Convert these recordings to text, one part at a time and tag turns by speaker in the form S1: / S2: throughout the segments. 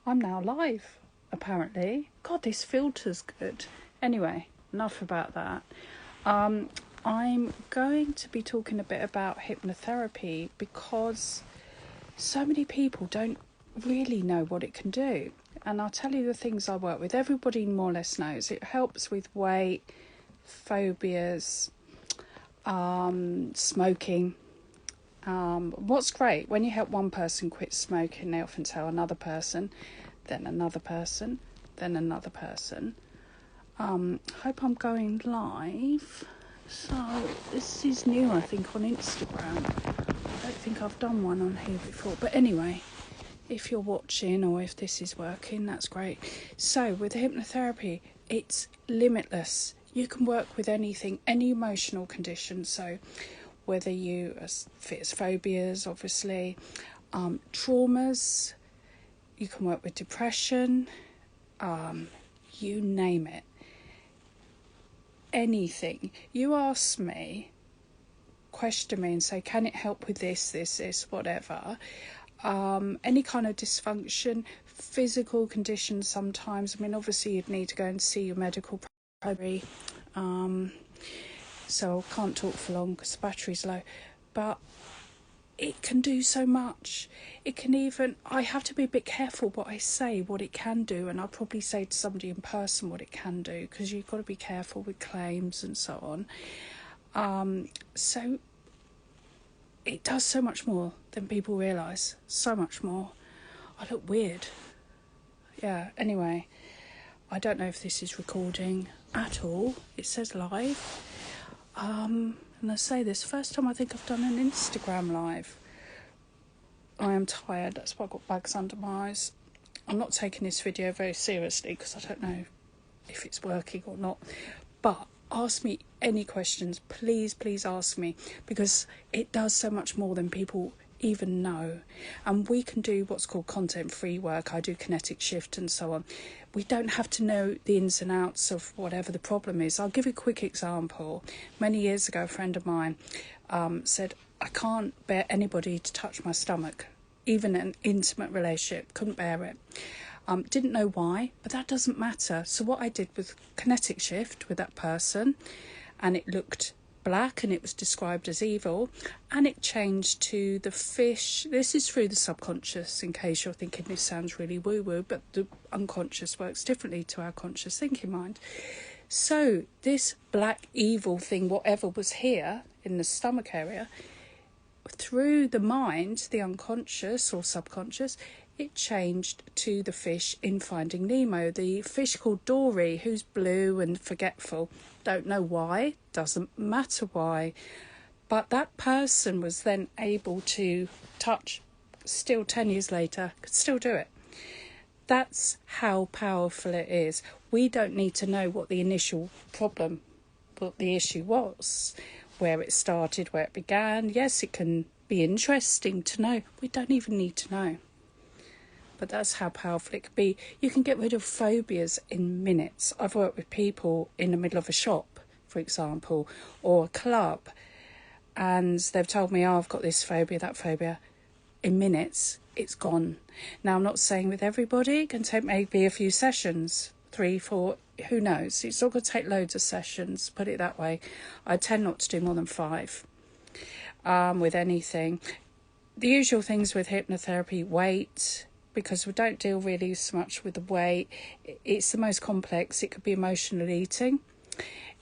S1: I'm now live, apparently. God, this filter's good. Anyway, enough about that. I'm going to be talking a bit about hypnotherapy because so many people don't really know what it can do. And I'll tell you the things I work with. Everybody more or less knows. It helps with weight, phobias, smoking. What's great, when you help one person quit smoking, they often tell another person, then another person, then another person. Hope I'm going live. So this is new, I think, on Instagram. I don't think I've done one on here before. But anyway, if you're watching or if this is working, that's great. So with hypnotherapy, it's limitless. You can work with anything, any emotional condition. So whether you fit as phobias, obviously, traumas, you can work with depression, you name it. Anything. You ask me, question me and say, can it help with this, whatever. Any kind of dysfunction, physical conditions sometimes. I mean, obviously you'd need to go and see your medical provider. So I can't talk for long because the battery's low. But it can do so much. It can even, I have to be a bit careful what I say, what it can do. And I'll probably say to somebody in person what it can do, because you've got to be careful with claims and so on. So it does so much more than people realise. So much more. I look weird. Yeah, anyway. I don't know if this is recording at all. It says live. And I say this, first time I think I've done an Instagram live. I am tired, that's why I've got bags under my eyes. I'm not taking this video very seriously because I don't know if it's working or not. But ask me any questions, please ask me, because it does so much more than people even know. And we can do what's called content-free work. I do kinetic shift and so on. We don't have to know the ins and outs of whatever the problem is. I'll give you a quick example. Many years ago, a friend of mine said, I can't bear anybody to touch my stomach, even an intimate relationship, couldn't bear it. Didn't know why, but that doesn't matter. So what I did was kinetic shift with that person, and it looked black and it was described as evil, and it changed to the fish. This is through the subconscious, in case you're thinking this sounds really woo-woo, but the unconscious works differently to our conscious thinking mind. So this black evil thing, whatever was here in the stomach area, through the mind, the unconscious or subconscious, it changed to the fish in Finding Nemo, the fish called Dory, who's blue and forgetful. Don't know why, doesn't matter why. But that person was then able to touch, still 10 years later, could still do it. That's how powerful it is. We don't need to know what the initial problem, what the issue was, where it started, where it began. Yes, it can be interesting to know. We don't even need to know. But that's how powerful it can be. You can get rid of phobias in minutes. I've worked with people in the middle of a shop, for example, or a club, and they've told me, oh, I've got this phobia, that phobia. In minutes, it's gone. Now, I'm not saying with everybody. It can take maybe a few sessions, 3, 4, who knows. It's not going to take loads of sessions, put it that way. I tend not to do more than 5 with anything. The usual things with hypnotherapy, weight, because we don't deal really so much with the weight. It's the most complex. It could be emotional eating.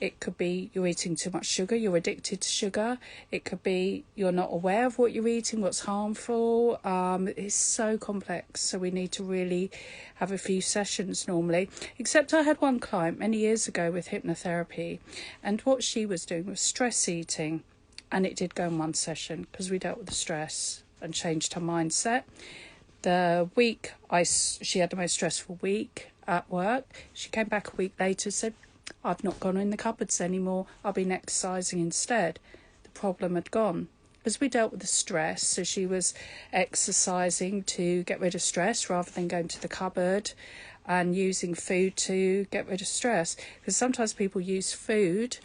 S1: It could be you're eating too much sugar, you're addicted to sugar. It could be you're not aware of what you're eating, what's harmful. It's so complex, so we need to really have a few sessions normally. Except I had one client many years ago with hypnotherapy, and what she was doing was stress eating, and it did go in one session because we dealt with the stress and changed her mindset. The week she had the most stressful week at work, she came back a week later and said, I've not gone in the cupboards anymore, I've been exercising instead. The problem had gone because we dealt with the stress, so she was exercising to get rid of stress rather than going to the cupboard and using food to get rid of stress, because sometimes people use food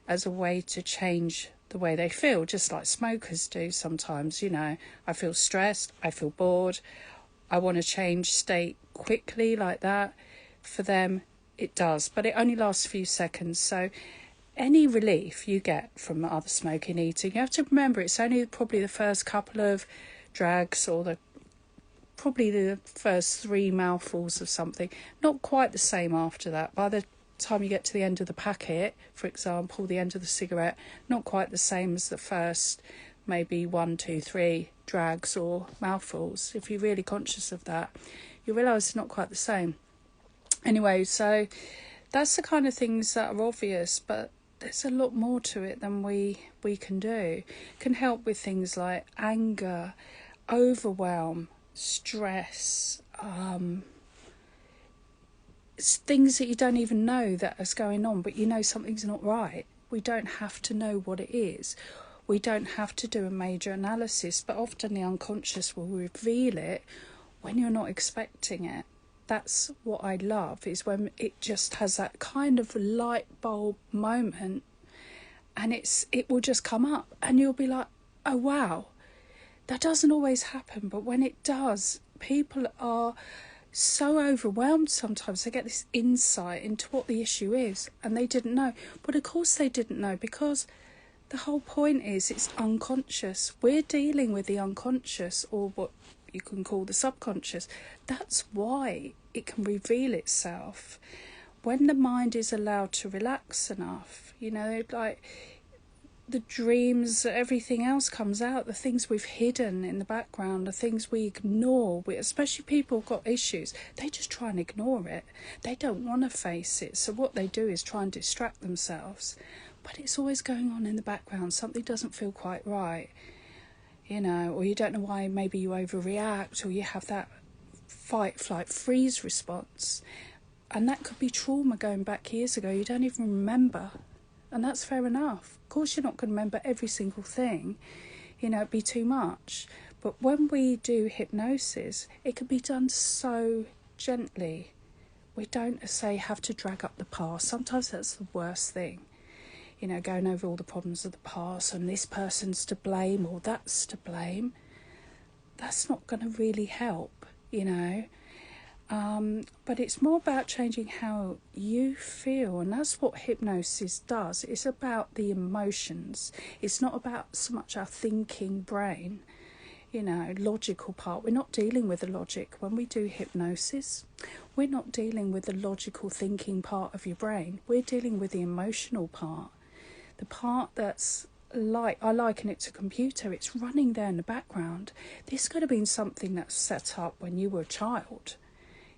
S1: as a way to change the way they feel, just like smokers do sometimes. You know, I feel stressed, I feel bored, I want to change state quickly like that. For them, it does, but it only lasts a few seconds. So any relief you get from other smoking, eating, you have to remember it's only probably the first couple of drags, or probably the first 3 mouthfuls of something. Not quite the same after that. By the time you get to the end of the packet, for example, the end of the cigarette, not quite the same as the first maybe 1, 2, 3 drags or mouthfuls. If you're really conscious of that, you realise it's not quite the same. Anyway, so that's the kind of things that are obvious, but there's a lot more to it than we can do. It can help with things like anger, overwhelm, stress, it's things that you don't even know that is going on, but you know something's not right. We don't have to know what it is. We don't have to do a major analysis, but often the unconscious will reveal it when you're not expecting it. That's what I love, is when it just has that kind of light bulb moment, and it will just come up and you'll be like, oh wow. That doesn't always happen, but when it does, people are so overwhelmed sometimes. They get this insight into what the issue is and they didn't know. But of course they didn't know, because the whole point is it's unconscious. We're dealing with the unconscious, or what you can call the subconscious. That's why it can reveal itself when the mind is allowed to relax enough. You know, like the dreams, everything else comes out. The things we've hidden in the background, the things we ignore, especially people who've got issues, they just try and ignore it. They don't want to face it. So what they do is try and distract themselves. But it's always going on in the background. Something doesn't feel quite right, you know, or you don't know why. Maybe you overreact, or you have that fight, flight, freeze response. And that could be trauma going back years ago. You don't even remember. And that's fair enough. Of course, you're not going to remember every single thing. You know, it'd be too much. But when we do hypnosis, it can be done so gently. We don't, say, have to drag up the past. Sometimes that's the worst thing. You know, going over all the problems of the past, and this person's to blame or that's to blame. That's not going to really help, you know. But it's more about changing how you feel, and that's what hypnosis does. It's about the emotions. It's not about so much our thinking brain, you know, logical part. We're not dealing with the logic. When we do hypnosis, we're not dealing with the logical thinking part of your brain. We're dealing with the emotional part. The part that's like, I liken it to a computer. It's running there in the background. This could have been something that's set up when you were a child.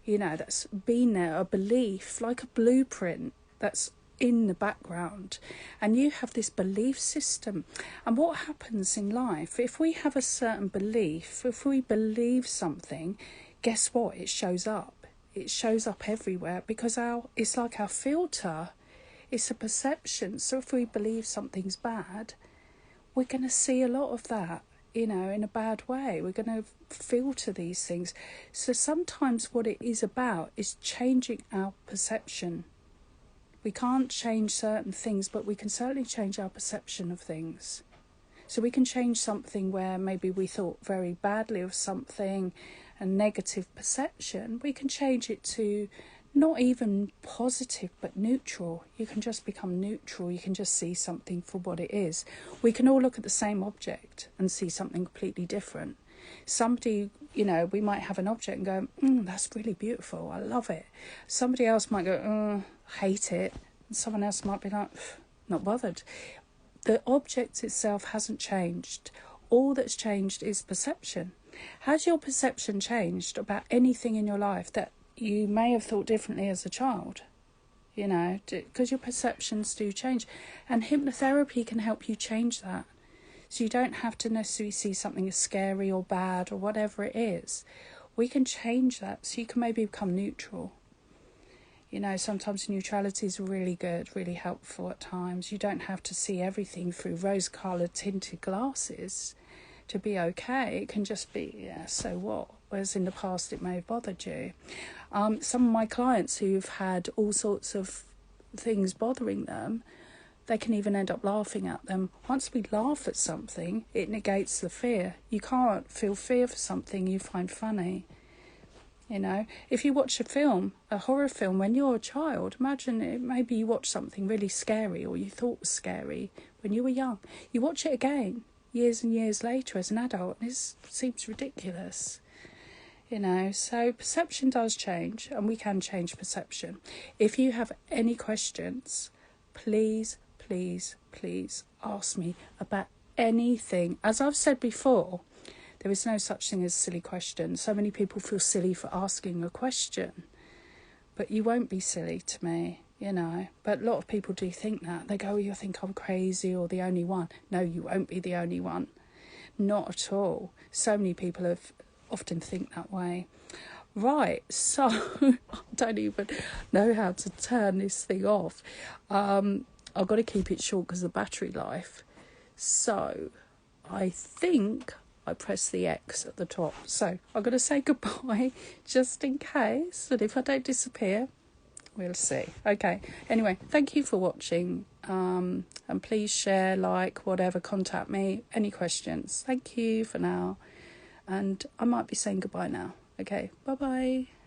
S1: You know, that's been there, a belief, like a blueprint that's in the background. And you have this belief system. And what happens in life, if we have a certain belief, if we believe something, guess what? It shows up. It shows up everywhere, because it's like our filter. It's a perception. So if we believe something's bad, we're going to see a lot of that, you know, in a bad way. We're going to filter these things. So sometimes what it is about is changing our perception. We can't change certain things, but we can certainly change our perception of things. So we can change something where maybe we thought very badly of something, a negative perception. We can change it to not even positive, but neutral. You can just become neutral. You can just see something for what it is. We can all look at the same object and see something completely different. Somebody, you know, we might have an object and go, that's really beautiful, I love it. Somebody else might go, hate it. And someone else might be like, not bothered. The object itself hasn't changed. All that's changed is perception. Has your perception changed about anything in your life that you may have thought differently as a child? You know, because your perceptions do change. And hypnotherapy can help you change that. So you don't have to necessarily see something as scary or bad or whatever it is. We can change that, so you can maybe become neutral. You know, sometimes neutrality is really good, really helpful at times. You don't have to see everything through rose-coloured tinted glasses to be okay. It can just be, yeah, so what? Whereas in the past it may have bothered you. Some of my clients who've had all sorts of things bothering them, they can even end up laughing at them. Once we laugh at something, it negates the fear. You can't feel fear for something you find funny. You know, if you watch a horror film when you're a child, imagine maybe you watch something really scary or you thought was scary when you were young. You watch it again years and years later as an adult and it seems ridiculous. You know, so perception does change and we can change perception. If you have any questions, please ask me about anything. As I've said before, there is no such thing as silly questions. So many people feel silly for asking a question, but you won't be silly to me, you know. But a lot of people do think that. They go, you think I'm crazy or the only one. No, you won't be the only one. Not at all. So many people often think that way. Right, so I don't even know how to turn this thing off. I've got to keep it short because of the battery life. So I think I press the X at the top. So I'm going to say goodbye just in case. And if I don't disappear, we'll see. Okay. Anyway, thank you for watching. And please share, like, whatever, contact me. Any questions. Thank you for now. And I might be saying goodbye now. Okay. Bye-bye.